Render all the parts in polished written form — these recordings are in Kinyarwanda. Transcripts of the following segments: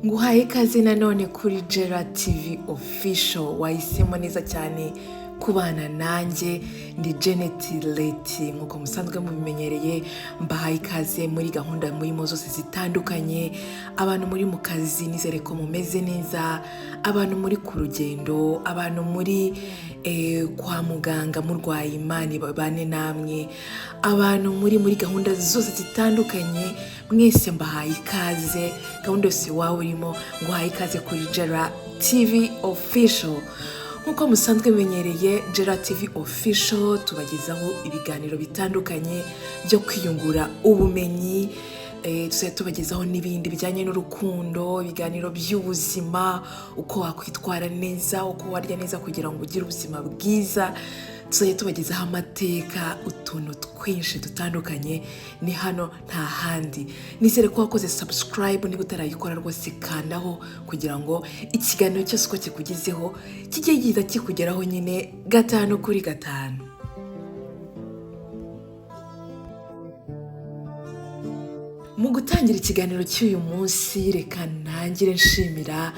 nguhaye ikaze nanone kuri Gera TV Official. Wahisemo neza cyane kubana nanjye, ndi Janet Leti. Nkuko musanzwe mubimenyereye, mbahaye ikaze muri gahunda murimo zose zitandukanye. Abantu muri mu kazi nizere ko mumeze neza, abantu muri ku rugendo, abantu muri kwa muganga murwaye, Imana ibane namwe, abantu muri gahunda zose zitandukanye, mwese mbahaye ikaze. Gahunda yose wawe urimo, nguhaye ikaze kuri Gera TV Official. Nkuko musanzwe menyereye, Gera TV Official tubagezaho ibiganiro bitandukanye byo kwiyungura ubumenyi, tubagezaho n'ibindi bijyanye n'urukundo, ibiganiro by'ubuzima, uko wakwitwara neza, uko warya neza kugira ngo ugire ubuzima bwiza. Tubagezaho amateka, utuntu twinshi dutandukanye. Ni hano nta handi. Nizere ko wakoze subscribe, niba utarayikora rwose kandaho kugira ngo ikiganiro cyose uko kikugezeho kijye giza kikugeraho nyine 5 kuri 5. Mu gutangira ikiganiro cy'uyu munsi, reka ntangire nshimira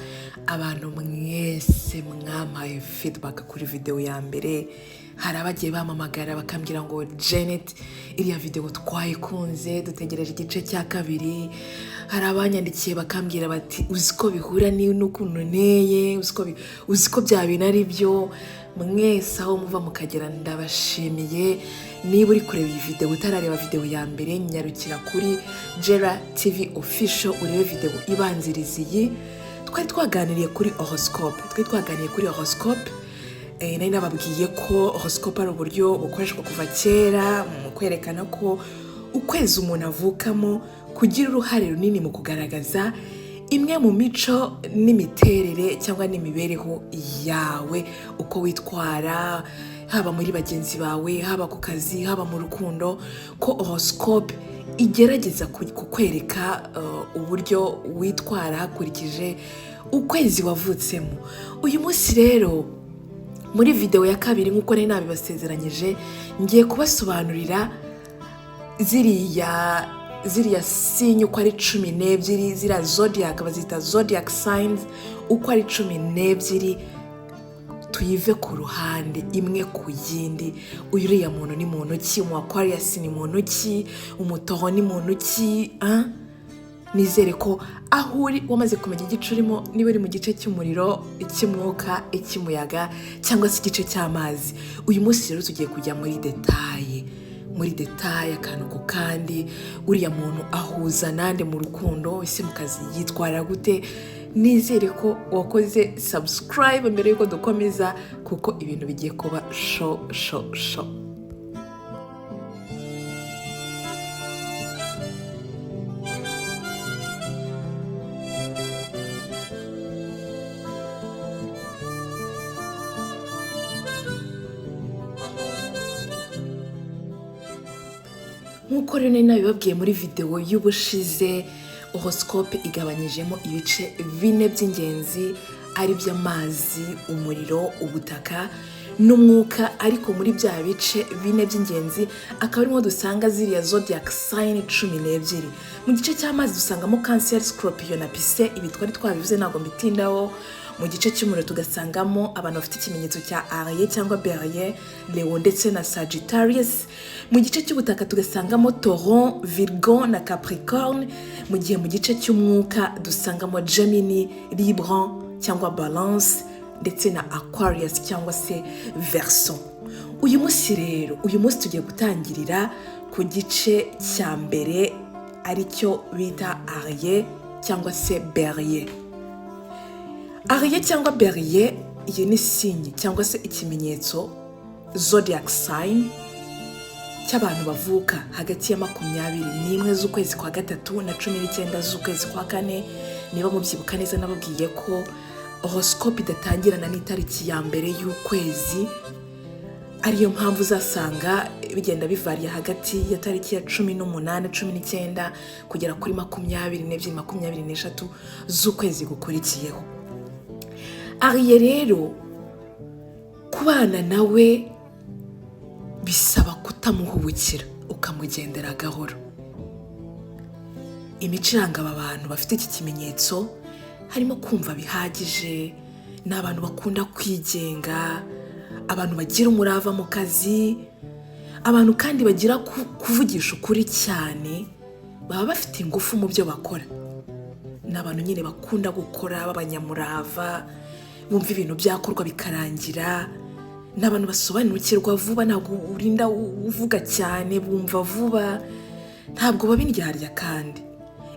abantu mwese mwampaye feedback kuri video ya mbere. Hari abagiye bamamagara bakambwira ngo Janet, iriya video twayikunze, dutegereje igice cya kabiri. Hari abanyandikiye bakambwira bati uziko bihura n'ukuntu nteye, uziko bya bintu ari byo. Mwese aho muva mukagera ndabashimiye. Niba uri kureba iyi video utarareba video ya mbere, nyarukira kuri Gera TV Official urebe video ibanziriza iyi. Twari twaganiriye kuri horoscope. Nari nababwiye ko horoscope ari uburyo bukoreshwa kuva kera mu kwerekana ko ukwezi umuntu avukamo kugira uruhare runini mu kugaragaza imwe mu mico n'imiterere cyangwa n'imibereho yawe, uko witwara haba muri bagenzi bawe, haba ku kazi, haba mu rukundo. Ko horoscope igerageza kukwereka uburyo witwara hakurikije ukwezi wavutsemo. Uyu munsi rero muri video ya kabiri, nkuko nari nabibasezeranyije, ngiye kubasobanurira ziriya sinye uko ari 12, ziriya zodiac, bazita zodiac signs uko ari 12. Tuyive ku ruhande imwe ku yindi. Uriya muntu ni muntu ki? Mu Aquarius ni muntu ki? Umutoho ni muntu ki? Nizere ko aho uri wamaze kumenya igice urimo, niba uri mu gice cy'umuriro, icy'umwuka, icy'umuyaga cyangwa se igice cy'amazi. Uyu munsi rero tugiye kujya muri detaye akantu ku kandi. Uriya muntu ahuza nande mu rukundo, ese mu kazi yitwara gute? Nizere ko wakoze subscribe mbere yuko dukomeza, kuko ibintu bigiye kuba show. Nkuko rero nari nabibabwiye muri video y'ubushize, horoscope igabanyijemo ibice 4 by'ingenzi, ari by'amazi, umuriro, ubutaka n'umwuka. Ariko muri bya bice 4 by'ingenzi akaba arimo dusanga ziriya zodiac sign 12. Mu gice cy'amazi dusangamo Cancer, Scorpio na Pisces, ibi twari twabivuze ntabwo mbitindaho. Mu gice cy'umuriro tugasangamo abantu bafite ikimenyetso cya Aries cyangwa Bélier, Leo ndetse na Sagittarius. Mu gice cy'ubutaka tugasangamo Taureau, Virgo na Capricorne. Mu gihe mu gice cy'umwuka dusangamo Gemini, Libra cyangwa Balance ndetse na Aquarius cyangwa se Verseau. Uyu munsi tugiye gutangirira ku gice cya mbere, aricyo bita Aries cyangwa se Bélier. Aries cyangwa Bélier, iyi ni signe cyangwa se ikimenyetso zodiac sign cy'abantu bavuka hagati ya 21 z'ukwezi kwa 3 na 19 z'ukwezi kwa 4. Niba mubyibuka neza nababwiye ko horoscope idatangirana n'itariki ya mbere y'ukwezi, ariyo mpamvu uzasanga bigenda bivariya hagati ya tariki ya 18, 19 kugera kuri 22, 23 z'ukwezi gukurikiyeho. Aries rero kubana nawe bisaba kutamuhubukira, ukamugendera gahoro. Imico iranga aba bantu bafite iki kimenyetso harimo kumva bihagije, ni abantu bakunda kwigenga, abantu bagira umurava mu kazi, abantu kandi bagira kuvugisha ukuri cyane, baba bafite ingufu mu byo bakora. Ni abantu nyine bakunda gukora b'abanyamurava, bumva ibintu byakorwa bikarangira, ni abantu basobanukirwa vuba, ntabwo urinda uvuga cyane, bumva vuba, ntabwo baba indyarya kandi.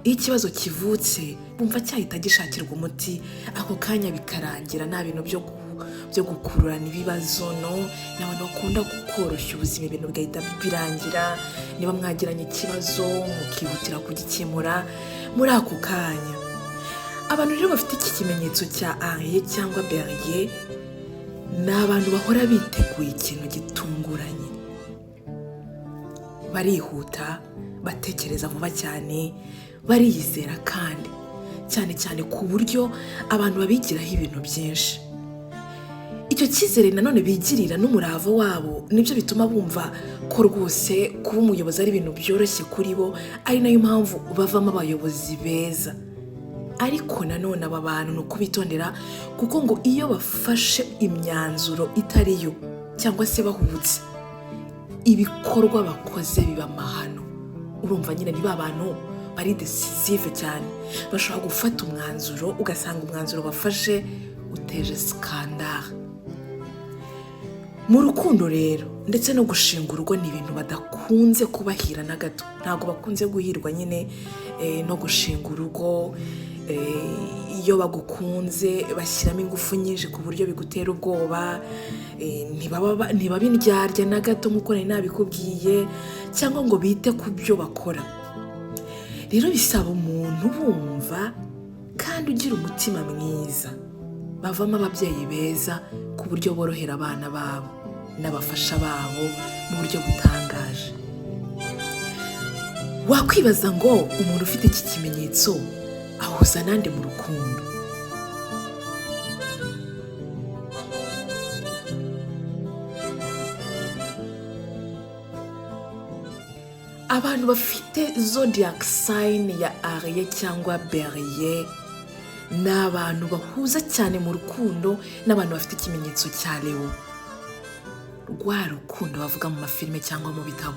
Iyo ikibazo kivutse bumva cyahita gishakirwa umuti ako kanya bikarangira, nta bintu byo gukururana ibibazo. Ni abantu bakunda koroshya ubuzima, ibintu bigahita birangira. Niba mwagiranye ikibazo mukihutira kugikemura muri ako kanya. Abantu rero bafite iki kimenyetso cya Arie cyangwa Berger ni abantu bahora biteguye ikintu gitunguranye, barihuta, batekereza vuba cyane, bariyizera kandi cyane cyane ku buryo abantu babigiraho ibintu byinshi. Icyo cyizere nanone bigirira n'umurava wabo nibyo bituma bumva ko rwose kuba umuyobozi ari ibintu byoroshye kuri bo, ari nayo mpamvu bavamo abayobozi beza. Ariko nanone aba bantu ni ukubitondera, kuko ngo iyo bafashe imyanzuro itari yo cyangwa se bahubutse, ibikorwa bakoze biba amahano. Urumva nyine niba abantu bari decisive cyane, bashobora gufata umwanzuro ugasanga umwanzuro bafashe uteje skandale. Mu rukundo rero ndetse no gushinga urugo ni ibintu badakunze kubahira na gato, ntabwo bakunze guhirwa nyine no gushinga urugo. Iyo bagukunze bashyiramo ingufu nyinshi ku buryo bigutera ubwoba, ntibaba indyarya na gato nk'uko nari nabikubwiye, cyangwa ngo bite ku byo bakora. Rero bisaba umuntu bumva kandi ugira umutima mwiza, bavamo ababyeyi beza ku buryo borohera abana babo n'abafasha babo mu buryo butangaje. Wakwibaza ngo umuntu ufite iki kimenyetso ahuza nande mu rukundo? Abantu bafite zodiac sign ya Arie cyangwa Berger ni abantu bahuza cyane mu rukundo n'abantu bafite ikimenyetso cya Leo. Rwa rukundo bavuga mu mafilime cyangwa mu bitabo,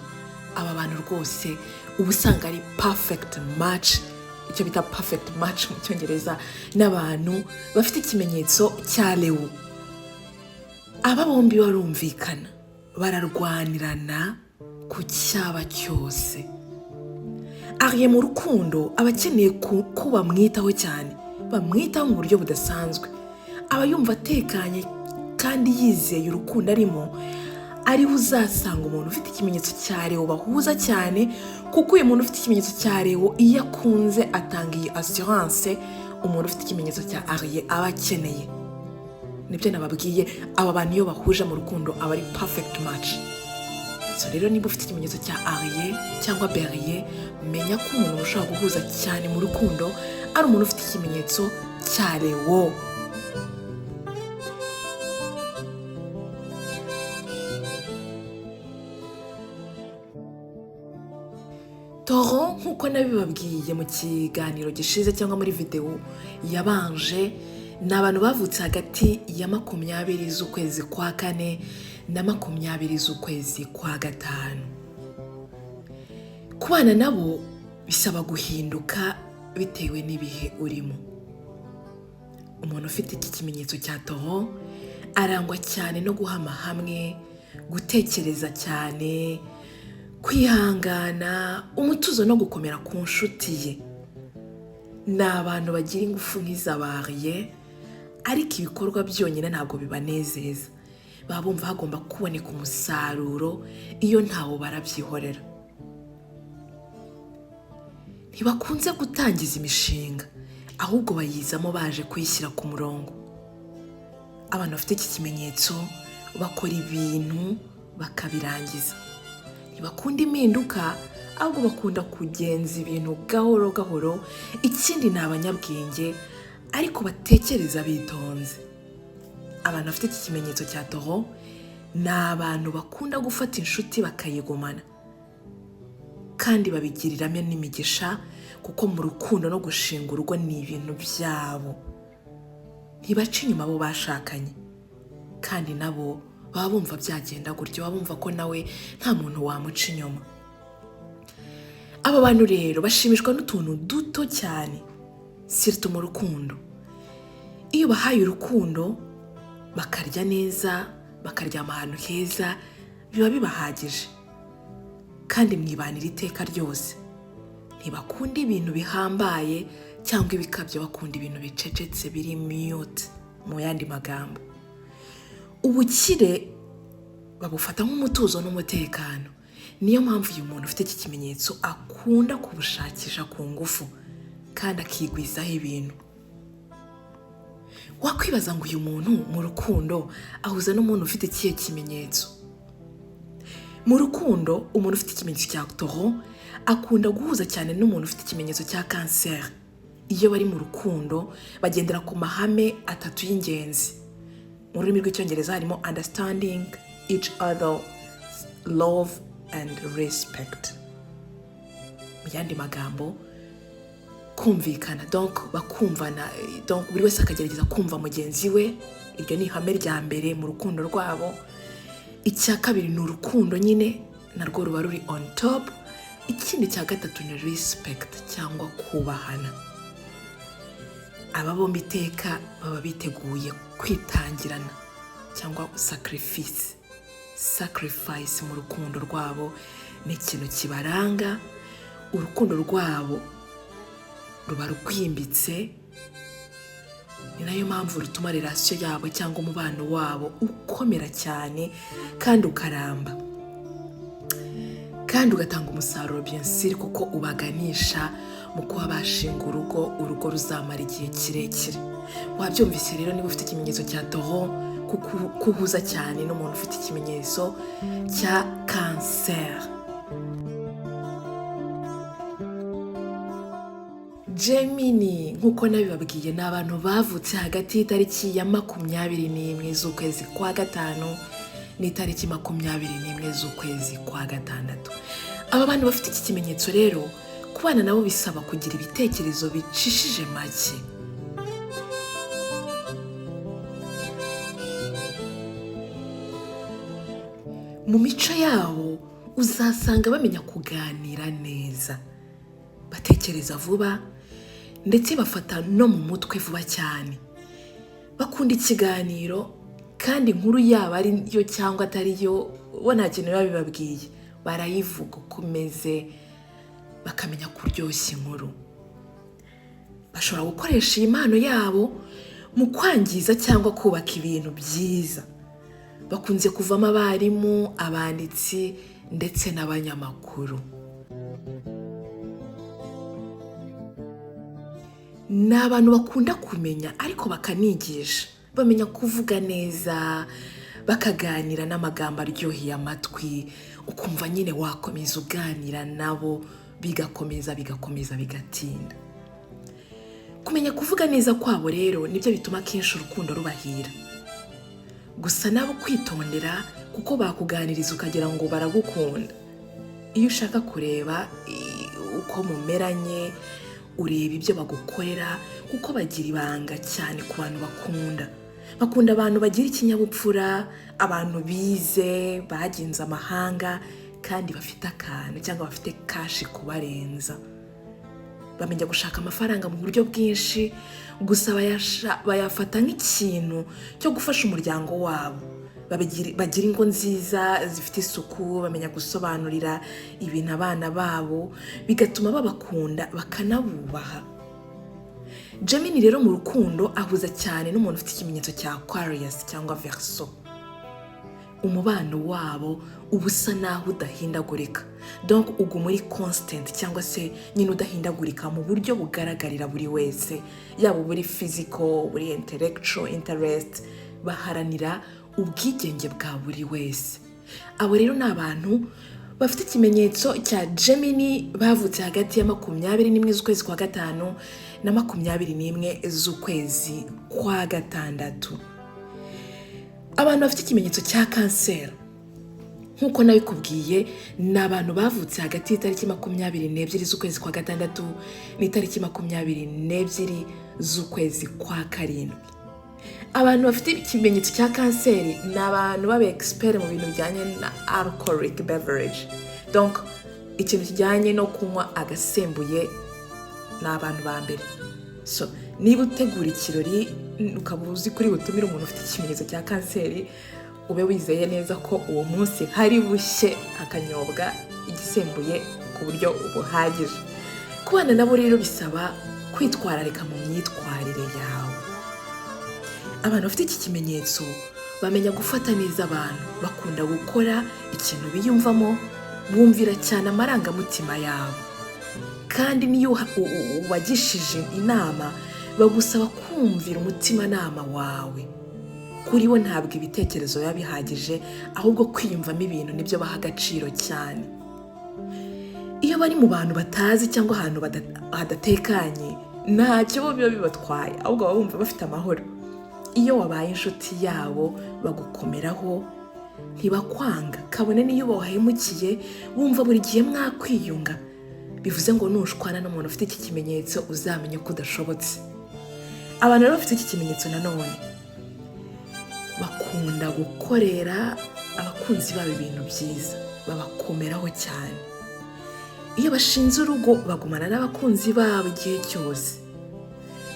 aba bantu rwose uba usanga ari perfect match, icyo bita perfect match mu cyongereza, n'abantu bafite ikimenyetso cya Leo. Aba bombi barumvikana, bararwanirana ku cyaba cyose. Arie mu rukundo aba akeneye ko bamwitaho cyane, bamwitaho mu buryo budasanzwe. Aba yumva atekanye kandi yizeye urukundo arimo, ariho uzasanga umuntu ufite ikimenyetso cya Leo bahuza cyane, kuko uyu muntu ufite ikimenyetso cya Leo iyo akunze atanga iyi assurance umuntu ufite ikimenyetso cya Arie aba akeneye. Nibyo nababwiye, aba bantu iyo bahuje mu rukundo aba ari perfect match. So rero niba ufite ikimenyetso cya Arie cyangwa Berger, menya ko umuntu ushobora guhuza cyane mu rukundo ari umuntu ufite ikimenyetso cya Leo. Toro nk'uko nabibabwiye mu kiganiro gishize cyangwa muri video yabanje, ni abantu bavutse hagati ya 20 z'ukwezi kwa 4 na 20 z'ukwezi kwa 5. Kubana nabo bisaba guhinduka bitewe n'ibihe urimo. Umuntu ufite iki kimenyetso cya Toro arangwa cyane no guhama hamwe, gutekereza cyane, kwihangana, umutuzo no gukomera ku nshuti ye. Ni abantu bagira ingufu nk'iz'Arie, ariko ibikorwa byonyine ntabwo bibanezeza. Baba bumva hagomba kuboneka umusaruro, iyo ntawo barabyihorera. Ntibakunze gutangiza imishinga, ahubwo bayizamo baje kuyishyira ku murongo. Abantu bafite iki kimenyetso bakora ibintu bakabirangiza. Ntibakunda impinduka, ahubwo bakunda kugenza ibintu gahoro gahoro. Ikindi ni abanyabwenge, ariko batekereza bitonze. Abantu bafite iki kimenyetso cya Toro ni abantu bakunda gufata inshuti bakayigumana, kandi babigiriramo n'imigisha kuko mu rukundo no gushinga urugo ni ibintu byabo. Ntibaca inyuma abo bashakanye, kandi nabo baba bumva byagenda gutyo, baba bumva ko nawe nta muntu wamuca inyuma. Aba bantu rero bashimishwa n'utuntu duto cyane, surtout mu rukundo. Iyo bahaye urukundo, bakarya neza, bakaryama ahantu heza, biba bibahagije. Kandi mwibanira iteka ryose. Ntibakunda ibintu bihambaye cyangwa ibikabyo, bakunda ibintu bicecetse biri mute, mu yandi magambo. Ubukire babufata nk'umutuzo n'umutekano. Niyo mpamvu uyu muntu ufite iki kimenyetso akunda kubushakisha ku ngufu kandi akigwizaho ibintu. Wakwibaza ngo uyu muntu mu rukundo ahuza n'umuntu ufite ikihe kimenyetso? Mu rukundo umuntu ufite ikimenyetso cya Taureau akunda guhuza cyane n'umuntu ufite ikimenyetso cya Cancer. Iyo bari mu rukundo bagendera ku mahame atatu y'ingenzi. Mu rurimi rw'icyongereza harimo understanding each other, love and respect. Mu yandi magambo, kumvikana, donc bakumvana, donc buri wese akagerageza kumva mugenzi we. Iryo ni ihame rya mbere mu rukundo rwabo. Icya kabiri ni urukundo nyine, narwo ruba ruri on top. Ikindi cya gatatu ni respect cyangwa kubahana. Aba bombi iteka baba biteguye kwitangirana cyangwa sacrifice mu rukundo rwabo ni ikintu kibaranga. Urukundo rwabo ruba rwimbitse, ni nayo mpamvu rutuma relation yabo cyangwa umubano wabo ukomera cyane kandi ukaramba, kandi ugatanga umusaruro bien sûr, kuko ubaganisha mu kuba bashinga urugo ruzamara igihe kirekire. Wabyumvise rero niba ufite ikimenyetso cya Taureau, kuhuza cyane n'umuntu ufite ikimenyetso cya Cancer. Gemini nk'uko nabibabwiye ni abantu bavutse hagati y'itariki ya 21 z'ukwezi kwa gatanu n'itariki 21 z'ukwezi kwa gatandatu. Aba bantu bafite iki kimenyetso rero, kubana nabo bisaba kugira ibitekerezo bicishije make. Mu mico yabo uzasanga bamenya kuganira neza, batekereza vuba ndetse bafata no mu mutwe vuba cyane. Bakunda ikiganiro, kandi inkuru yaba ari yo cyangwa atari yo bo nta kintu babibabwiye, barayivuga uko imeze, bakamenya kuryoshya inkuru. Bashobora gukoresha impano yabo mu kwangiza cyangwa kubaka ibintu byiza. Bakunze kuvamo abarimu, abanditsi ndetse n'abanyamakuru. Ni abantu bakunda kumenya ariko bakanigisha, bamenya kuvuga neza, bakaganira n'amagambo aryoheye amatwi, ukumva nyine wakomeza uganira nabo, bigakomeza bigatinda. Kumenya kuvuga neza kwabo rero nibyo bituma kenshi urukundo rubahira. Gusa nabo kwitondera, kuko bakuganiriza ukagira ngo baragukunda. Iyo ushaka kureba uko mumeranye, ureba ibyo bagukorera, kuko bagira ibanga cyane ku bantu bakunda. Bakunda abantu bagira ikinyabupfura, abantu bize, bagenze amahanga, kandi bafite akantu cyangwa bafite kashi kubarenza. Bamenya gushaka amafaranga mu buryo bwinshi, gusa bayafata nk'ikintu cyo gufasha umuryango wabo. Bagira ingo nziza zifite isuku, bamenya gusobanurira ibintu abana babo, bigatuma babakunda bakanabubaha. Gemini rero mu rukundo ahuza cyane n'umuntu ufite ikimenyetso cya Aquarius cyangwa Verseau. Umubano wabo ubusa naho udahindagurika, donc ugu muri constant cyangwa se nyine udahindagurika mu buryo bugaragarira buri wese, yaba buri physical, buri intellectual interest. Baharanira ubwigenge bwa buri wese. Abo rero ni abantu bafite ikimenyetso cya Gemini, bavutse hagati ya 21 z'ukwezi kwa gatanu na 21 z'ukwezi kwa gatandatu. Abantu bafite ikimenyetso cya Cancer nk'uko nabikubwiye ni abantu bavutse hagati y'itariki 22 z'ukwezi kwa gatandatu n'itariki 22 z'ukwezi kwa karindwi. Abantu bafite ikimenyetso cya kanseri ni abantu babe expert mu bintu bijyanye na alcoholic beverage, donc ikintu kijyanye no kunywa agasembuye ni abantu ba mbere. So niba utegura ikirori ukaba uzi kuri butumire umuntu ufite ikimenyetso cya kanseri, ube wizeye neza ko uwo munsi hari bushye akanyobwa igisembuye ku buryo buhagije. Kubana nabo rero bisaba kwitwararika mu myitwarire yawe. Abantu bafite iki kimenyetso bamenya gufata neza abantu, bakunda gukora ikintu biyumvamo, bumvira cyane amarangamutima yabo, kandi niyo ubagishije inama bagusaba kumvira umutimanama wawe. Kuri bo ntabwo ibitekerezo biba bihagije, ahubwo kwiyumvamo ibintu nibyo baha agaciro cyane. Iyo bari mu bantu batazi cyangwa ahantu hadatekanye ntacyo biba bibatwaye, ahubwo baba bumva bafite amahoro. Iyo wabaye inshuti yabo bagukomeraho, ntibakwanga, kabone niyo wahemukiye wumva buri gihe mwakwiyunga. Bivuze ngo nushwana n'umuntu ufite iki kimenyetso uzamenye ko udashobotse. Abantu rero bafite iki kimenyetso nanone bakunda gukorera abakunzi babo ibintu byiza, babakomeraho cyane. Iyo bashinze urugo bagumana n'abakunzi babo igihe cyose.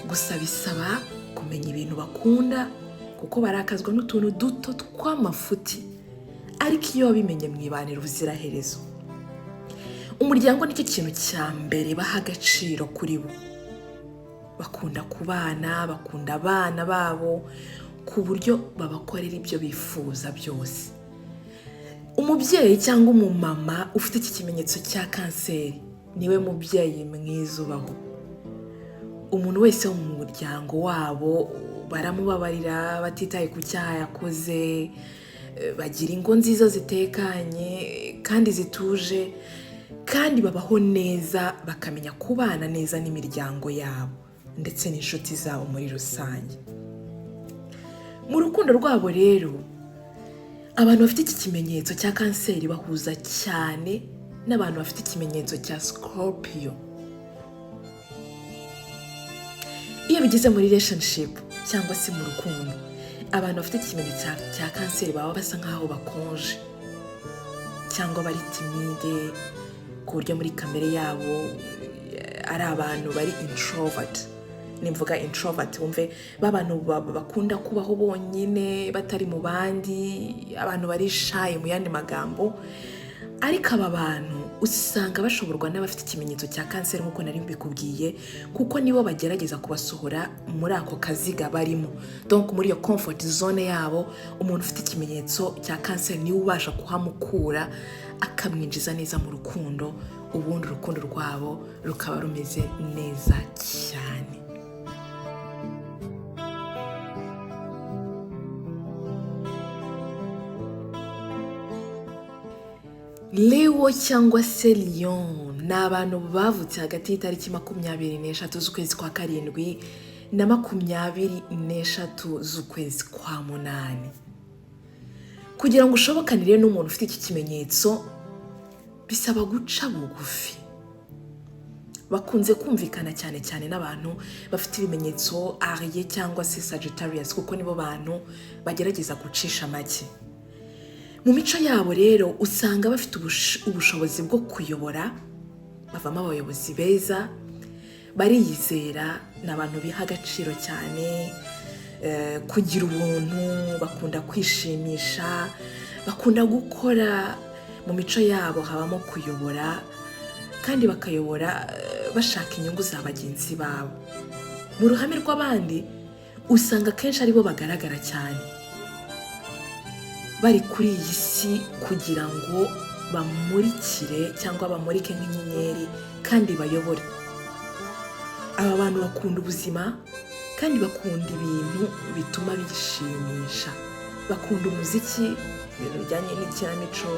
Gusa bisaba kumenya ibintu bakunda, kuko barakazwa n'utuntu duto tw'amafuti, ariko iyo wabimenye mwibanira ubuziraherezo. Umuryango nicyo kintu cya mbere baha agaciro kuri bo. Bakunda kubana, bakunda abana babo ku buryo babakorera ibyo bifuza byose. Umubyeyi cyangwa umumama ufite iki kimenyetso cya kanseri niwe mubyeyi mwiza ubaho. Umuntu wese wo mu muryango wabo baramubabarira batitaye ku cyaha yakoze, bagira ingo nziza zitekanye kandi zituje, kandi babaho neza, bakamenya kubana neza n'imiryango yabo ndetse n'inshuti zabo muri rusange. Mu rukundo rwabo rero abantu bafite iki kimenyetso cya kanseri bahuza cyane n'abantu bafite ikimenyetso cya Scorpio. Iyo bigeze muri relationship cyangwa se mu rukundo, abantu bafite ikimenyetso cya kanseri baba basa nkaho bakonje cyangwa bari timide, ku buryo muri kamere yabo ari abantu bari introvert. Nimvuga introvert wumve babantu bakunda kubaho bonyine batari mu bandi, abantu bari shy mu yandi magambo. Ariko aba bantu usanga bashoborwa n'abafite ikimenyetso cya kanseri nk'uko nari mbikubwiye, kuko nibo bagerageza kubasohora muri ako kaziga barimo. Donc muri iyo comfort zone yabo, umuntu ufite ikimenyetso cya kanseri niwe ubasha kuhamukura akamwinjiza neza mu rukundo, ubundi urukundo rwabo rukaba rumeze neza cyane. Leo cyangwa se Lion ni abantu bavutse hagati y'itariki 23 z'ukwezi kwa karindwi na 23 z'ukwezi kwa munani. Kugira ngo ushobokanire n'umuntu ufite iki kimenyetso bisaba guca bugufi. Bakunze kumvikana cyane cyane n'abantu bafite ibimenyetso Aries cyangwa se Sagittarius, kuko nibo bantu bagerageza gucisha make. Mu mico yabo rero usanga bafite ubushobozi bwo kuyobora, bavamo abayobozi beza, bariyizera, n'abantu biha agaciro cyane, kugira ubuntu, bakunda kwishimisha, bakunda gukora. Mu mico yabo habamo kuyobora, kandi bakayobora bashaka inyungu za bagenzi babo. Mu ruhame rw'abandi usanga kenshi aribo bagaragara cyane, bari kuri iyi si kugira ngo bamurikire cyangwa bamurike nk'inyenyeri kandi bayobore. Aba bantu bakunda ubuzima kandi bakunda ibintu bituma bishimisha. Bakunda umuziki, ibintu bijyanye n'ikinamico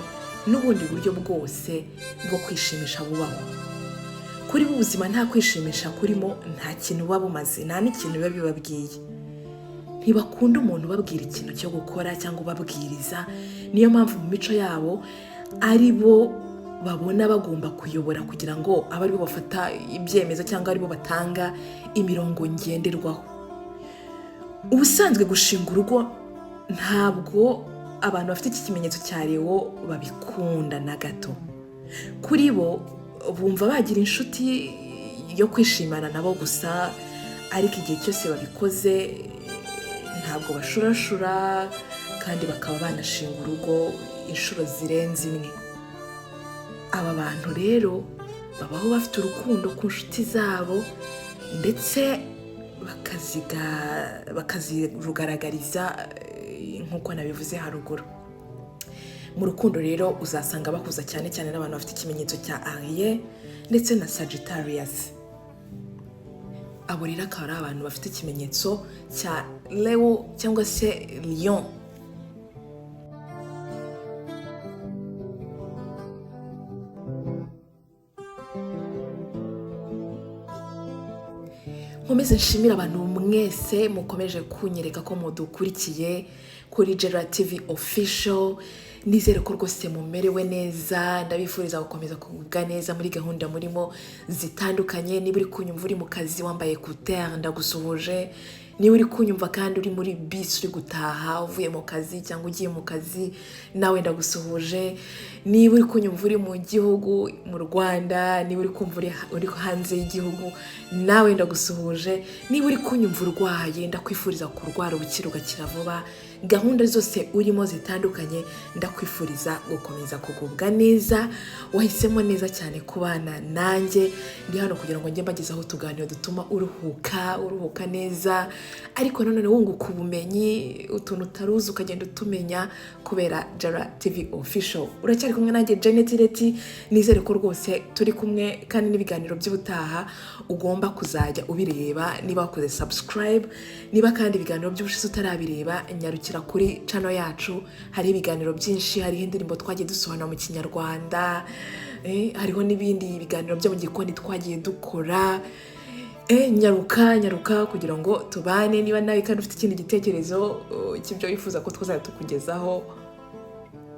n'ubundi buryo bwose bwo kwishimisha bubaho. Kuri bo ubuzima nta kwishimisha kurimo, nta kintu buba bumaze, nta n'ikintu biba bibabwiye. ntibakunda umuntu babwira ikintu cyo gukora cyangwa ubabwiriza. Niyo mpamvu mu mico yabo ari bo babona bagomba kuyobora kugira ngo abe aribo bafata ibyemezo cyangwa aribo batanga imirongo ngenderwaho. Ubusanzwe gushinga urugo ntabwo abantu bafite iki kimenyetso cya Leo babikunda na gato. Kuri bo bumva bagira inshuti yo kwishimana nabo gusa, ariko igihe cyose babikoze ntabwo bashurashura kandi bakaba banashinga urugo inshuro zirenze imwe. Aba bantu rero babaho bafite urukundo ku nshuti zabo ndetse bakazirugaragariza nk'uko nabivuze haruguru. Mu rukundo rero uzasanga bahuza cyane cyane n'abantu bafite ikimenyetso cya Aries ndetse na Sagittarius. Abo rero akaba ari abantu bafite ikimenyetso cya Leo cyangwa se Lion. Nkomeze nshimira abantu mwese mukomeje kunyereka ko mudukurikiye kuri Gerard TV Official. Nizere ko rwose mumerewe neza, ndabifuriza gukomeza kugubwa neza muri gahunda murimo zitandukanye. Niba uri kunyumva uri mu kazi wambaye écouteur ndagusuhuje, niba uri kunyumva kandi uri muri bus uri gutaha uvuye mu kazi cyangwa ugiye mu kazi nawe ndagusuhuje, niba uri kunyumva uri mu gihugu mu Rwanda, niba uri kumva uri hanze y'igihugu nawe ndagusuhuje, niba uri kunyumva urwaye ndakwifuriza kurwara ubukira ugakira vuba. Gahunda zose urimo zitandukanye ndakwifuriza gukomeza kugubwa neza. Wahisemo neza cyane kubana nanjye, ndi hano kugira ngo njye mbagezaho utuganiro dutuma uruhuka neza, ariko nanone wunguka ubumenyi, utuntu utaruzi ukagenda utumenya kubera Gerard TV Official. Uracyari kumwe nanjye Janet Leti, nizere ko rwose turi kumwe kandi n'ibiganiro by'ubutaha ugomba kuzajya ubireba niba wakoze subscribe. Niba kandi ibiganiro by'ubushize utarabireba, nyarukira kuri channel yacu, hari ibiganiro byinshi, hari indirimbo twagiye dusobanura mu Kinyarwanda, hariho n'ibindi biganiro byo mu gikoni twagiye dukora. Nyaruka kugira ngo tubane. Niba nawe kandi ufite ikindi gitekerezo cy'ibyo wifuza ko twazajya tukugezaho,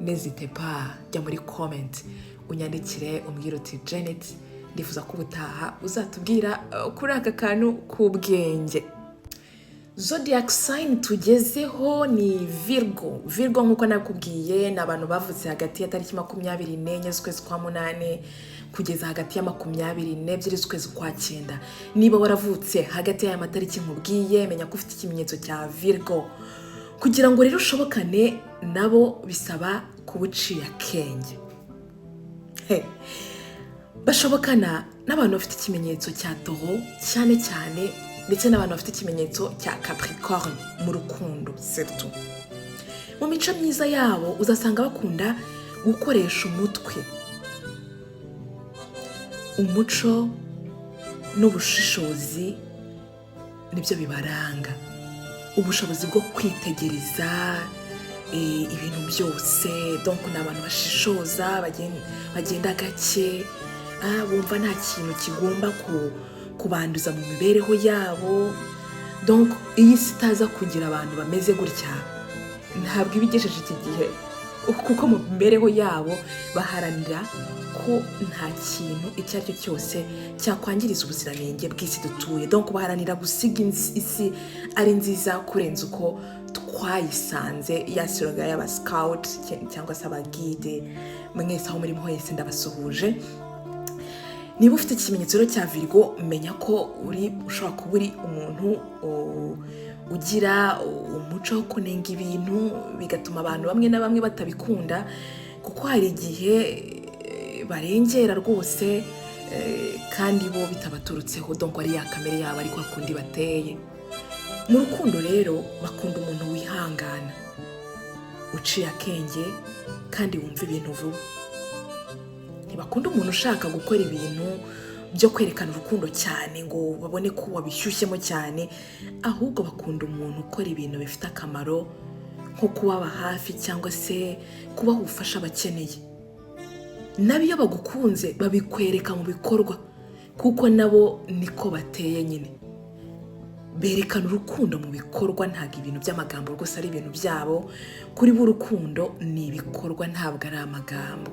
n'hésite pas, jya muri comment unyandikire umbwire uti Janet, ndifuza ko ubutaha uzatubwira kuri aka kantu k'ubwenge. Zodiac sign tugezeho ni Virgo. Virgo nk'uko nakubwiye ni abantu bavutse hagati ya tariki 24 z'ukwezi kwa 8 kugeza hagati ya 22 z'ukwezi kwa 9. Niba waravutse hagati y'aya matariki nkubwiye, menya ko ufite ikimenyetso cya Virgo. Kugira ngo rero ushobokane nabo bisaba kubuciye akenge. Bashobokana n'abantu bafite ikimenyetso cya Taureau cyane cyane, ndetse n'abantu bafite ikimenyetso cya Capricorn mu rukundo surtout. Mu mico myiza yabo uzasanga bakunda gukoresha umutwe. Umuco n'ubushishozi nibyo bibaranga. Ubushobozi bwo kwitegereza ibintu byose, donc n'abantu bashishoza, bagenda gake, bumva nta kintu kigomba kubanduza mu mibereho yabo. Donc iyi sitaza kugira abantu bameze gutya ntabwo ibigejeje iki gihe, kuko mu mibereho yabo baharanira ko nta kintu icyo ari cyo cyose cyakwangiriza ubuziranenge bw'isi dutuye. Donc baharanira gusiga isi ari nziza kurenza uko twayisanze. Yasiroga y'aba scout cyangwa se abagide, mwese aho muri hose ndabasuhuje. Niba ufite ikimenyetso cya Virgo, menya ko ushobora kuba uri umuntu ugira umuco wo kunenga ibintu bigatuma abantu bamwe na bamwe batabikunda, kuko hari igihe barengera rwose kandi bo bitabaturutseho, donc ari ya kamere yabo ariko akundi bateye. Mu rukundo rero bakunda umuntu wihangana, uciye akenge kandi wumva ibintu vuba. Ntibakunda umuntu ushaka gukora ibintu byo kwerekana urukundo cyane ngo babone ko wabishyushyemo cyane, ahubwo bakunda umuntu ukora ibintu bifite akamaro, nko kubaba hafi cyangwa se kubaha ubufasha bakeneye. Nabiyo bagukunze babikwereka mu bikorwa, kuko nabo niko bateye nyine. berekana urukundo mu bikorwa, ntabwo ibintu by'amagambo rwose ari ibintu byabo. Kuri bo urukundo ni ibikorwa, ntabwo ari amagambo.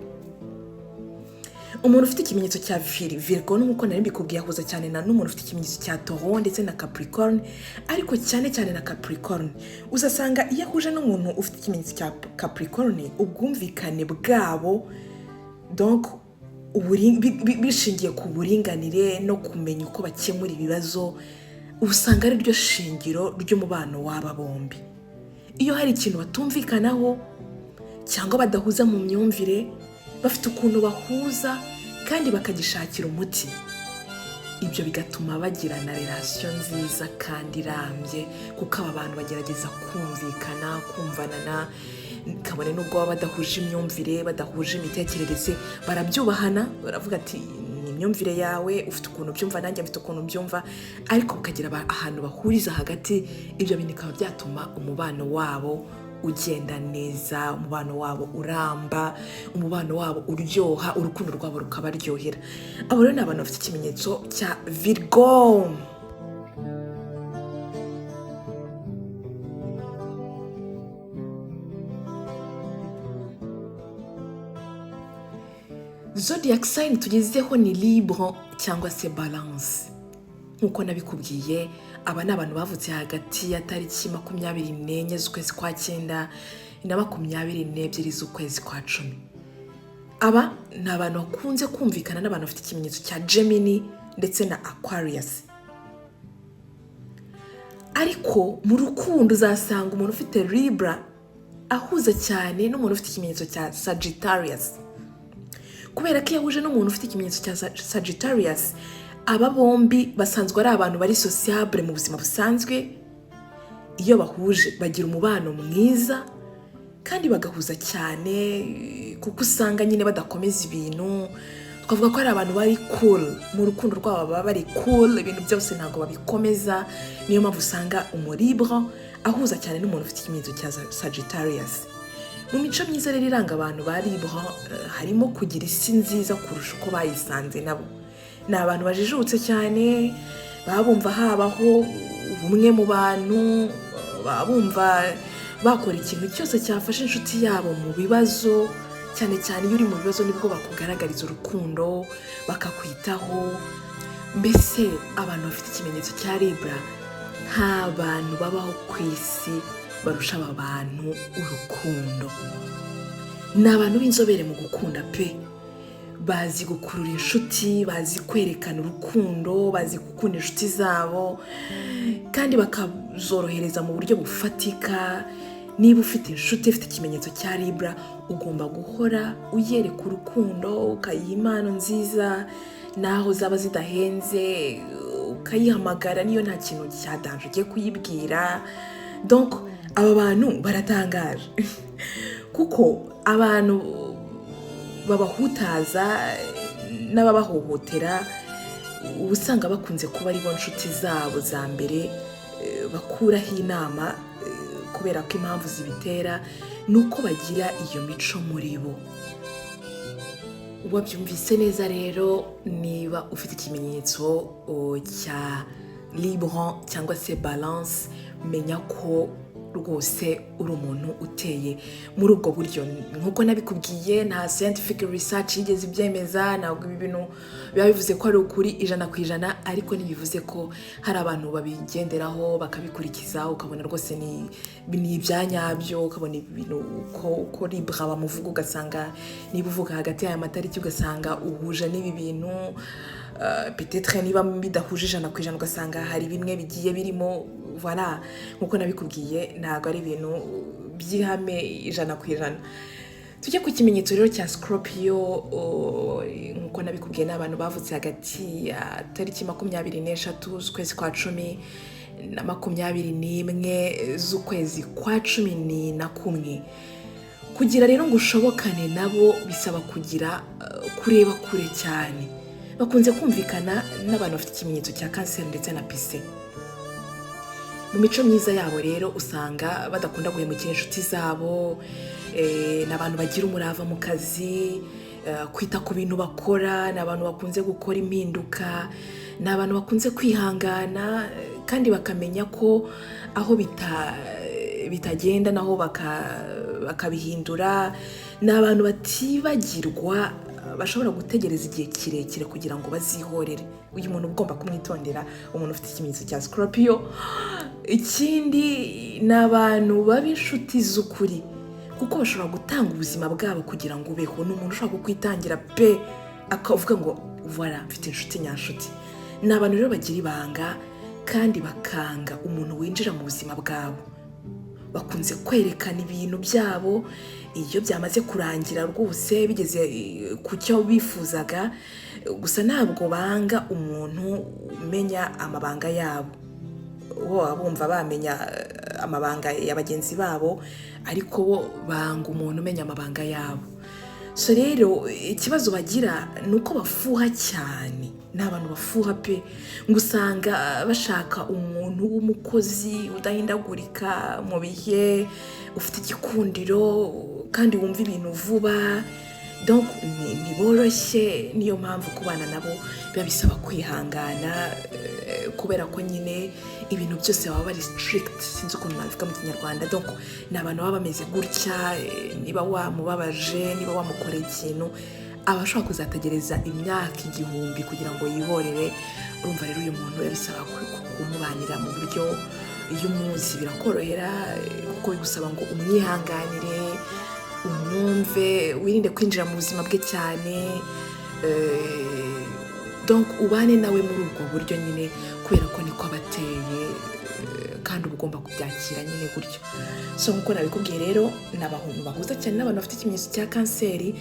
Umuntu ufite ikimenyetso cya Virgo nk'uko nari mbikubwiye ahuza cyane n'umuntu ufite ikimenyetso cya Taureau ndetse na Capricorn, ariko cyane cyane na Capricorn. Uzasanga iyo ahuje n'umuntu ufite ikimenyetso cya Capricorn, ubwumvikane bwabo donc bishingiye ku buringanire no kumenya uko bakemura ibibazo, usanga ari ryo shingiro ry'umubano w'aba bombi. Iyo hari ikintu batumvikanaho cyangwa badahuza mu myumvire, bafite ukuntu bahuza kandi bakagishakira umuti. Ibyo bigatuma bagirana relation nziza kandi irambye, kuko aba bantu bagerageza kumvikana, kumvanana, kabone nubwo baba badahuje imyumvire, badahuje imitekerereze, barabyubahana, baravuga ati ni imyumvire yawe, ufite ukuntu byumva nanjye mfite ukuntu byumva, ariko bakagira ahantu bahuriza hagati. Ibyo bintu bikaba byatuma umubano wabo ugenda neza, umubano wabo uramba, umubano wabo uryoha, urukundo rwabo rukabaryohera. Abo rero ni abantu bafite ikimenyetso cya Virgo. Zodiac sign tugezeho ni Libre cyangwa se Balance. Nkuko nabikubwiye, aba ni abantu bavutse hagati ya tariki 24 z'ukwezi kwa 9 na 22 z'ukwezi kwa 10. Aba ni abantu bakunze kumvikana n'abantu bafite ikimenyetso cya Gemini ndetse na Aquarius. Ariko mu rukundo uzasanga umuntu ufite Libra ahuza cyane n'umuntu ufite ikimenyetso cya Sagittarius. Kubera ko yahuje n'umuntu ufite ikimenyetso cya Sagittarius, aba bombi basanzwe ari abantu bari sociable mu buzima busanzwe. Iyo bahuje bagira umubano mwiza kandi bagahuza cyane, kuko usanga nyine badakomeza ibintu. Twavuga ko ari abantu bari cool mu rukundo rwabo, baba bari cool, ibintu byose ntabwo babikomeza. Niyo mpamvu usanga Libre ahuza cyane n'umuntu ufite ikimenyetso cya Sagittarius. Mu mico myiza rero iranga abantu ba Libre harimo kugira isi nziza kurusha uko bayisanze nabo. Ni abantu bajijutse cyane, babumva habaho ubumwe mu bantu, babumva bakora ikintu cyose cyafasha inshuti yabo mu bibazo. Cyane cyane iyo uri mu bibazo nibwo bakugaragariza urukundo, bakakwitaho. Mbese abantu bafite ikimenyetso cya Libra nta bantu babaho ku isi barusha aba bantu urukundo. Ni abantu b'inzobere mu gukunda pe. Bazi gukurura inshuti, bazi kwerekana urukundo, bazi gukunda inshuti zabo kandi bakazorohereza mu buryo bufatika. Niba ufite inshuti ifite ikimenyetso cya Libra, ugomba guhora uyereka urukundo, ukayiha impano nziza, naho zaba zidahenze ukayihamagara niyo nta kintu cya danger ugiye kuyibwira. Donc aba bantu baratangaje kuko abantu babahutaza n'ababahohotera usanga bakunze kuba ari bo nshuti zabo za mbere bakuraho inama, kubera ko impamvu zibitera nuko bagira iyo mico muri bo. Wabyumvise neza rero, niba ufite ikimenyetso cya Libre cyangwa se Balance, menya ko rwose uri umuntu uteye muri ubwo buryo. Nkuko nabikubwiye, nta scientific research yigeze ibyemeza, ntabwo ibi bintu biba bivuze ko ari ukuri 100%, ariko ntibivuze ko hari abantu babigenderaho bakabikurikiza ukabona rwose ni ibyanyabyo, ukabona ibintu uko Libre bamuvuga, ugasanga niba uvuga hagati y'aya matariki ugasanga uhuje n'ibi bintu. Peut-être niba bidahuje 100% ugasanga hari bimwe bigiye birimo. Voilà, nkuko nabikubwiye ntabwo ari ibintu by'ihame 100%. Tujye ku kimenyetso rero cya Scorpio. Nkuko nabikubwiye n'abantu bavutse hagati ya tariki 23 z'ukwezi kwa 10 na 21 z'ukwezi kwa 11. Kugira rero ngo ushobokane nabo bisaba kugira kureba kure cyane. Bakunze kumvikana n'abantu bafite ikimenyetso cya Cancer ndetse na Pisces. Mu mico myiza yabo rero usanga badakunda guhemukira inshuti zabo, n'abantu bagira umurava mu kazi, kwita ku bintu bakora, n'abantu bakunze gukora impinduka, n'abantu bakunze kwihangana kandi bakamenya ko aho bitagenda naho bakabihindura. Ni abantu batibagirwa, bashobora gutegereza igihe kirekire kugira ngo bazihorere. Uyu muntu ugomba kumwitondera, umuntu ufite ikimenyetso cya Scorpio. Ikindi ni abantu baba inshuti z'ukuri, kuko bashobora gutanga ubuzima bwabo kugira ngo ubeho. Ni umuntu ushobora kukwitangira pe akavuga ngo voilà, mfite inshuti nyanshuti. Ni abantu rero bagira ibanga kandi bakanga umuntu winjira mu buzima bwabo. Bakunze kwerekana ibintu byabo iyo byamaze kurangira rwose, bigeze ku cyo bifuzaga. Gusa ntabwo banga umuntu umenya amabanga yabo. Bumva bamenya amabanga ya bagenzi babo, ariko bo banga umuntu umenya amabanga yabo. So rero ikibazo bagira ni uko bafuha cyane. Ni abantu bafuha pe, ngo usanga bashaka umuntu w'umukozi udahindagurika mu bihe, ufite igikundiro kandi wumva ibintu vuba. Donc ntiboroshye, niyo mpamvu kubana nabo biba bisaba kwihangana, kubera ko nyine ibintu byose baba bari strict, sinzi ukuntu nabivuga mu Kinyarwanda. Donc ni abantu baba bameze gutya, niba wamubabaje, niba wamukoreye ikintu, aba ashobora kuzategereza imyaka 1000 kugira ngo yihorere. Urumva rero uyu muntu yabisaba kumubanira mu buryo iyo umuzi birakorohera, kuko bigusaba ngo umwihanganire, umwumve, wirinde kwinjira mu buzima bwe cyane. Donc ubane nawe muri ubwo buryo nyine, kubera ko niko abateye, kandi uba ugomba kubyakira nyine gutyo. So nk'uko nabikubwiye rero, ni abantu bahuza cyane n'abantu bafite ikimenyetso cya kanseri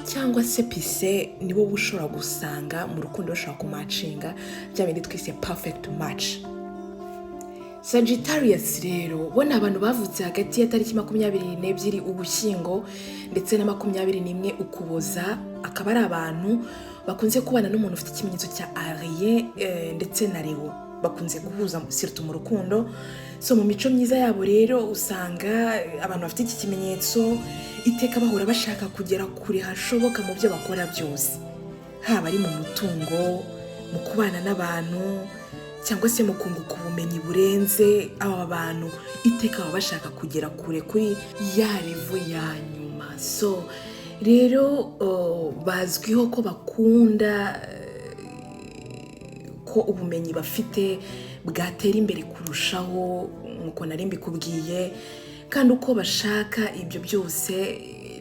cyangwa se Pisces. nibo ushobora gusanga mu rukundo bashobora kumacinga, bya bindi twise perfect match. Sagittarius rero bo ni abantu bavutse hagati ya tariki 22 Ugushyingo ndetse na 21 Ukuboza. Akaba ari abantu bakunze kubana n'umuntu ufite ikimenyetso cya Aries ndetse na Leo. Bakunze guhuza surtout mu rukundo. So mu mico myiza yabo rero usanga abantu bafite iki kimenyetso iteka bahora bashaka kugera kure hashoboka mu byo bakora byose, haba ari mu mutungo, mu kubana n'abantu, cyangwa se mu kunguka ubumenyi burenze. Aba bantu iteka baba bashaka kugera kure kuri ya level ya nyuma. So rero bazwiho ko bakunda ko ubumenyi bafite bwatera imbere kurushaho, nkuko nari mbikubwiye. Kandi uko bashaka ibyo byose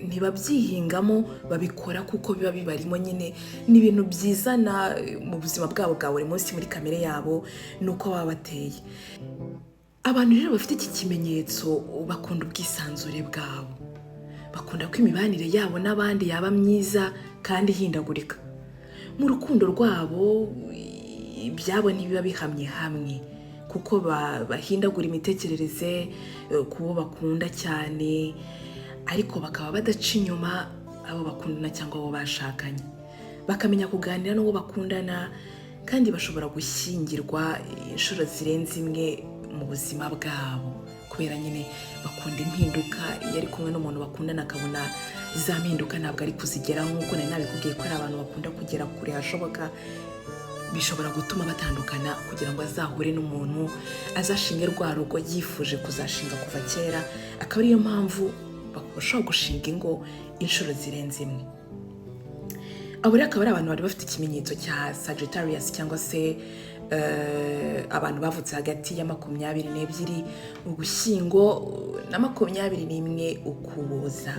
ntibabyihingamo, babikora kuko biba bibarimo nyine. Ni ibintu byizana mu buzima bwabo bwa buri munsi, muri kamere yabo nuko baba bateye. Abantu rero bafite iki kimenyetso bakunda ubwisanzure bwabo, bakunda ko imibanire yabo n'abandi yaba myiza kandi ihindagurika. Mu rukundo rwabo ibyabo ntibiba bihamye hamwe, kuko bahindagura imitekerereze kubo bakunda cyane, ariko bakaba badaca inyuma abo bakundana cyangwa abo bashakanye. Bakamenya kuganira n'uwo bakundana, kandi bashobora gushyingirwa inshuro zirenze imwe mu buzima bwabo, kubera nyine bakunda impinduka. Iyo ari kumwe n'umuntu bakundana akabona za mpinduka ntabwo ari kuzigeraho, nk'uko nari nabikubwiye ko ari abantu bakunda kugera kure hashoboka, bishobora gutuma batandukana kugira ngo azahure n'umuntu azashinge rwa rugo yifuje kuzashinga kuva kera. Akaba ariyo mpamvu bashobora gushinga ingo inshuro zirenze imwe. Abo rero akaba ari abantu bari bafite ikimenyetso cya Sagittarius, cyangwa se abantu bavutse hagati ya 22 Ugushyingo na 21 Ukuboza.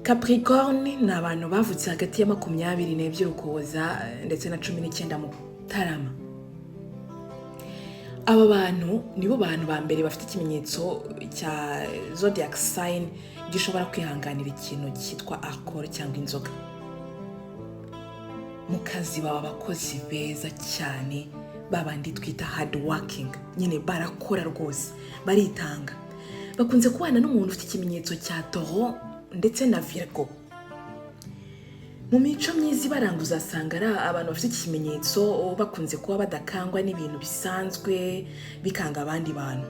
Capricorne ni abantu bavutse hagati ya 22 Ukuboza ndetse na 19 Mutarama. Aba bantu nibo bantu ba mbere bafite ikimenyetso cya zodiac sign gishobora kwihanganira ikintu cyitwa alcohol cyangwa inzoga. Mu kazi baba abakozi beza cyane, babandi twita hard working, nyine barakora rwose, baritanga. Bakunze kubana n'umuntu ufite ikimenyetso cya Taureau ndetse na Virgo. Mu mico myiza ibaranga uzasanga ari abantu bafite ikimenyetso bakunze kuba badakangwa n'ibintu bisanzwe bikanga abandi bantu.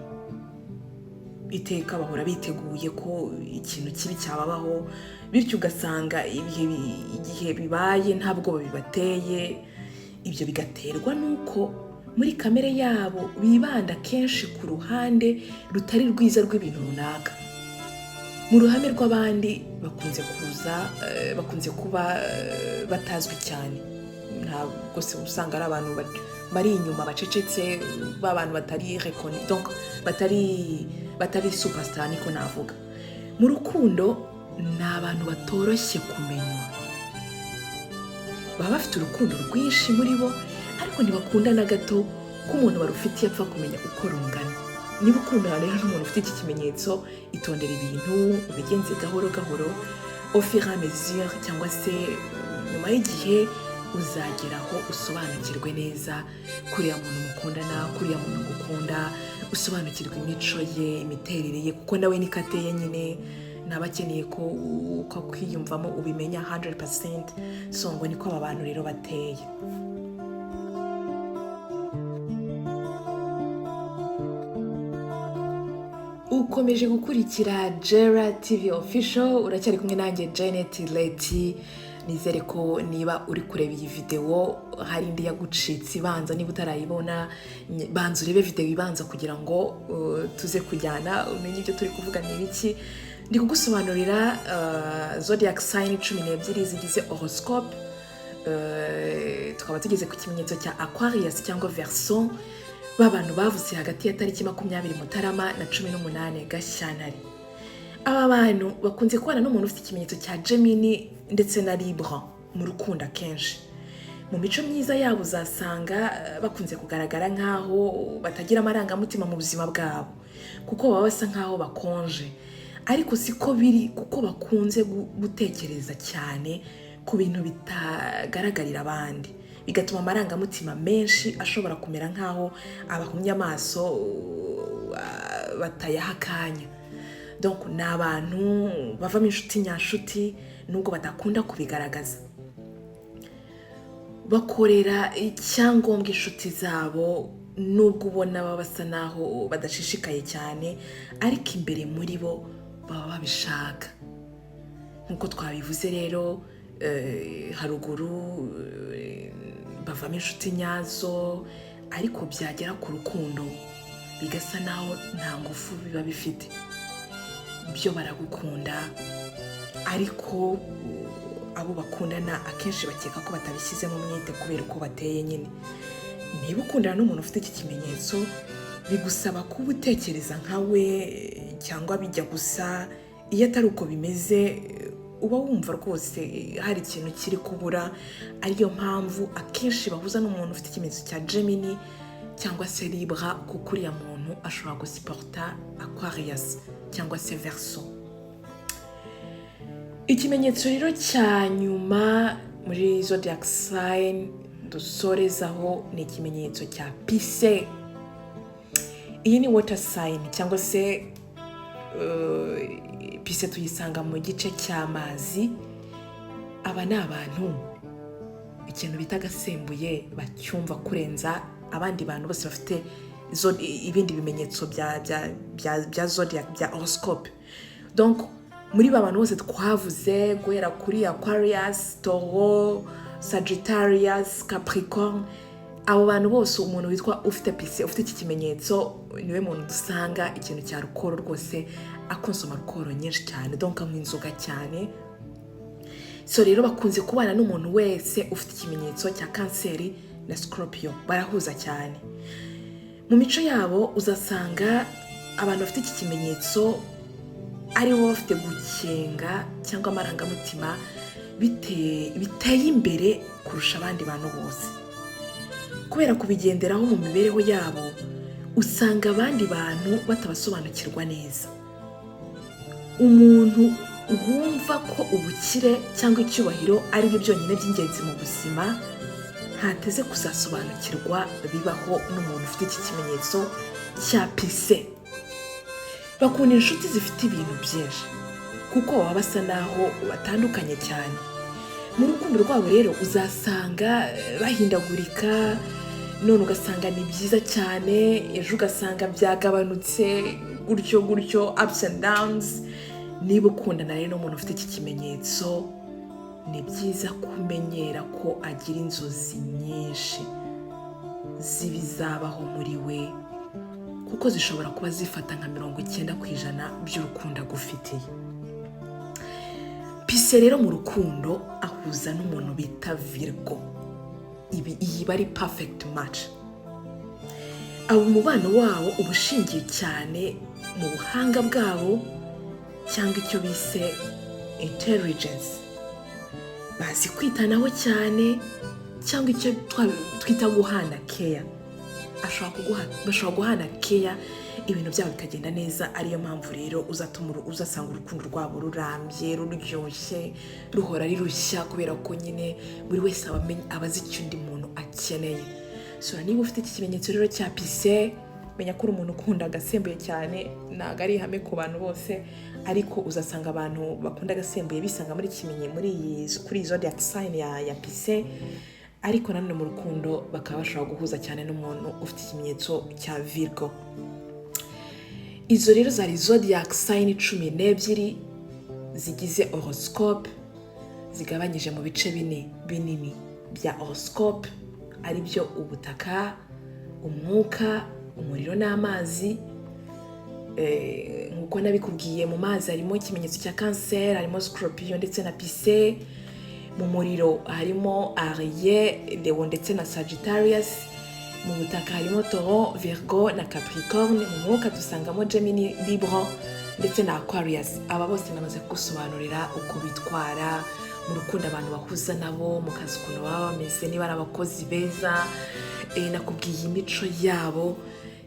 Iteka bahora biteguye ko ikintu kibi cyababaho, bityo ugasanga igihe bibaye ntabwo bibateye. Ibyo bigaterwa nuko muri kamere yabo bibanda kenshi ku ruhande rutari rwiza rw'ibintu runaka. Mu ruhame rw'abandi bakunze kuba batazwi cyane. Ntabwo se usanga ari abantu bari inyuma bacecetse, b'abantu batari reconnu, donc batari superstar niko navuga. Mu rukundo ni abantu batoroshye kumenywa. Baba bafite urukundo rwinshi muri bo, ariko ntibakunda na gato ko umuntu barufitiye apfa kumenya uko rungana. Niba ukundana rero n'umuntu ufite iki kimenyetso, itondera ibintu ubigenze gahoro gahoro, au fur et à mesure, cyangwa se nyuma y'igihe uzageraho usobanukirwe neza kuriya muntu mukundana, kuriya muntu gukunda, usobanukirwe imico ye, imiterere ye, kuko nawe niko ateye nyine. Naba akeneye ko kwiyumvamo ubimenya 100%. So ngo niko aba bantu rero bateye. Ukomeje gukurikira Jera TV Official, uracyari kumwe nanjye Janet Leti. Nizere ko niba uri kureba iyi video hari indi yagucitse ibanza, niba utarayibona banza urebe video ibanza kugira ngo tuze kujyana umenye ibyo turi kuvuga ni ibiki. Ndi kugusobanurira zodiac sign 12 zigize horoscope. Tukaba tugeze ku kimenyetso cya Aquarius cyangwa Verseau, babantu bavutse hagati ya tariki 20 Mutarama na 18 Gashyantare. Aba bantu bakunze kubana n'umuntu ufite ikimenyetso cya Gemini ndetse na Libra mu rukundo kenshi. Mu mico myiza yabo uzasanga bakunze kugaragara nkaho batagira amarangamutima mu buzima bwabo, kuko baba basa nkaho bakonje. Ariko siko biri, kuko bakunze gutekereza cyane ku bintu bitagaragarira abandi, bigatuma amarangamutima menshi ashobora kumera nkaho abahumye amaso batayaha akanya. Donc ni abantu bavamo inshuti nyashuti nubwo badakunda kubigaragaza. Bakorera icyangombwa inshuti zabo nubwo ubona baba basa naho badashishikaye cyane, ariko imbere muri bo baba babishaka. Nkuko twabivuze rero haruguru, bavamo inshuti nyazo, ariko byagera ku rukundo bigasa naho nta ngufu biba bifite. Byo baragukunda, ariko abo bakundana akenshi bakeka ko batabishyizemo umwete kubera uko bateye nyine. Niba ukundana n'umuntu ufite iki kimenyetso, bigusaba kuba utekereza nkawe cyangwa bijya gusa. Iyo atari uko bimeze, uba wumva rwose hari ikintu kiri kubura. Ariyo mpamvu akenshi bahuza n'umuntu ufite ikimenyetso cya Gemini cyangwa se Libra, kuko uriya muntu ashobora gusiporta Aquarius cyangwa se Verseau. Ikimenyetso rero cya nyuma muri zodiac sign dusorezaho ni ikimenyetso cya Pisces. Iyi ni water sign cyangwa se Pisces tuyisanga mu gice cy'amazi. Aba ni abantu ikintu bita gasembuye bacyumva kurenza abandi bantu bose bafite ibindi bimenyetso bya zodiac bya horoscope. Donc muri abantu bose twavuze guhera kuri Aquarius, Taureau, Sagittarius, Capricorn, abo bantu bose umuntu witwa ufite Pisces, ufite iki kimenyetso, niwe muntu dusanga ikintu cya rukoro rwose akonsoma rukoro nyinshi cyane, donc anywa inzoga cyane. So rero bakunze kubana n'umuntu wese ufite ikimenyetso cya Kanseri na Scorpio, barahuza cyane. Mu mico yabo uzasanga abantu bafite iki kimenyetso ari bo bafite gukenga cyangwa amarangamutima biteye imbere kurusha abandi bantu bose. Kubera kubigenderaho mu mibereho yabo, usanga abandi bantu batabasobanukirwa neza. Umuntu wumva ko ubukire cyangwa icyubahiro ari byo byonyine by'ingenzi mu buzima, ntateze kuzasobanukirwa bibaho n'umuntu ufite iki kimenyetso cya Pisces. Bakunda inshuti zifite ibintu byinshi, kuko baba basa naho batandukanye cyane. Mu rukundo rwabo rero uzasanga bahindagurika, none ugasanga ni byiza cyane, ejo ugasanga byagabanutse, gutyo ups and downs. Niba ukundana rero n'umuntu ufite iki kimenyetso, ni byiza kumenyera ko agira inzozi nyinshi. z'ibizabaho muri we, kuko zishobora kuba zifata nka 90% by'urukundo agufitiye. Pisces rero mu rukundo ahuza n'umuntu bita Virgo. Iyi bari perfect match. Abo umubano wabo uba ushingiye cyane mu buhanga bwabo cyangwa icyo bise intelligence. Bazi kwitanaho cyane cyangwa icyo twita guhana care. Bashobora guhana care, ibintu byabo bikagenda neza. Ariyo mpamvu rero uzasanga urukundo rwabo rurambye, ruryoshye, ruhora ari rushya, kubera ko nyine buri wese abazi icyo undi muntu akeneye. So niba ufite iki kimenyetso rero cya Pisces, menya ko uri umuntu ukunda agasembuye cyane. Ntabwo ari ihame ku bantu bose, ariko uzasanga abantu bakunda agasembuye bisanga kuri iyi zodiac sign ya Pisces. Ariko nanone mu rukundo bakaba bashobora guhuza cyane n'umuntu ufite ikimenyetso cya Virgo. Izo rero zari zodiac sign 12 zigize horoscope, zigabanyije mu bice binini bya horoscope, ari byo ubutaka, umwuka, umuriro n'amazi. Nkuko nabikubwiye, mu mazi harimo ikimenyetso cya Cancer, harimo Scorpio ndetse na Pisces. Mu muriro harimo Aries, Leo ndetse na Sagittarius. Mu butaka harimo Taureau, Virgo na Capricorne. Mu mwuka dusangamo Gemini, Libra ndetse na Aquarius. Aba bose namaze kugusobanurira uko bitwara mu rukundo, abantu bahuza nabo mu kazi, ukuntu baba bameze, niba ari abakozi beza. Nakubwiye imico yabo.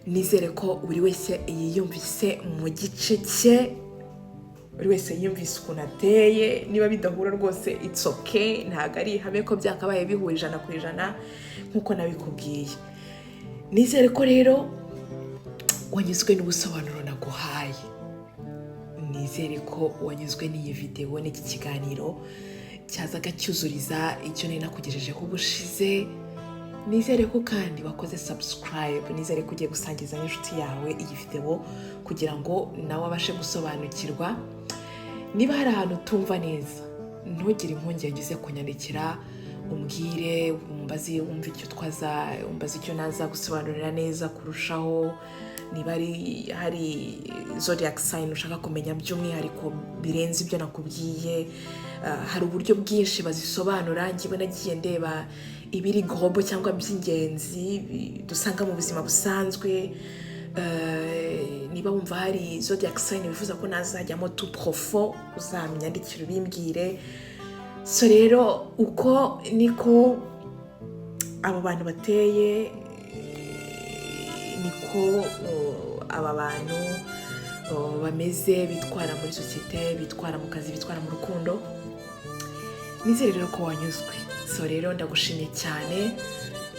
Nizere ko buri wese yiyumvise mu gice cye, buri wese yiyumvise ukuntu ateye. Niba bidahura rwose it's okay, ntabwo ari ihame ko byakabaye bihura 100% nk'uko nabikubwiye. Nizere ko rero wanyuzwe n'ubusobanuro naguhaye. Nizere ko wanyuzwe n'iyi video n'iki kiganiro cyazaga cyuzuriza icyo nari nakugejejeho ubushize. Nizere ko kandi wakoze subscribe. Nizere ko ugiye gusangiza n'inshuti yawe iyi video kugira ngo nawe abashe gusobanukirwa. Niba hari ahantu utumva neza, ntugire impungenge uze kunyandikira, umbwire, umbaze icyo naza gusobanurira neza kurushaho. Niba hari zodiac sign ushaka kumenya by'umwihariko birenze ibyo nakubwiye, hari uburyo bwinshi bazisobanura. Ngiye nagiye ndeba ibiri global cyangwa by'ingenzi dusanga mu buzima busanzwe. Niba wumva hari zodiac sign bivuza ko nazajyamo tout profond, uzamenyandikira ubimbwire. So rero uko niko abo bantu bateye, niko aba bantu bameze, bitwara muri societe, bitwara mu kazi, bitwara mu rukundo. Nizere rero ko wanyuzwe. So rero ndagushimiye cyane.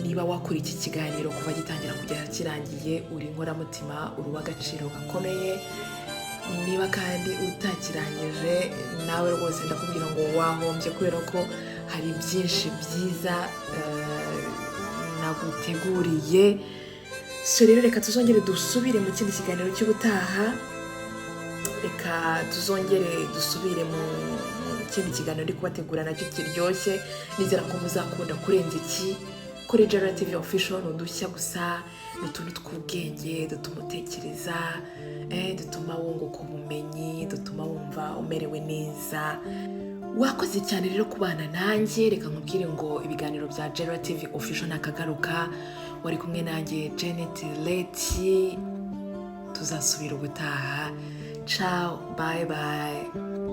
Niba wakora iki kiganiro kuva gitangira kugera kirangiye, uri inkoramutima, uri uw'agaciro gakomeye. Niba kandi utakirangije, nawe rwose ndakubwira ngo wahombye, kubera ko hari byinshi byiza naguteguriye. So rero reka tuzongere dusubire mu kindi kiganiro cy'ubutaha. Reka tuzongere dusubire mu kindi kiganiro ndi kubategura nacyo kiryoshye. Nizera ko muzakunda kurenza iki. Kuri Jara TV official n'udushya gusa, n'utuntu tw'ubwenge dutuma utekereza, dutuma wunguka ubumenyi, dutuma wumva umerewe neza. Wakoze cyane rero kubana nanjye. Reka nkubwire ngo ibiganiro bya Jara TV official nakagaruka. Wari kumwe nanjye Janet Leti. Tuzasubira ubutaha. Ciao, bye bye.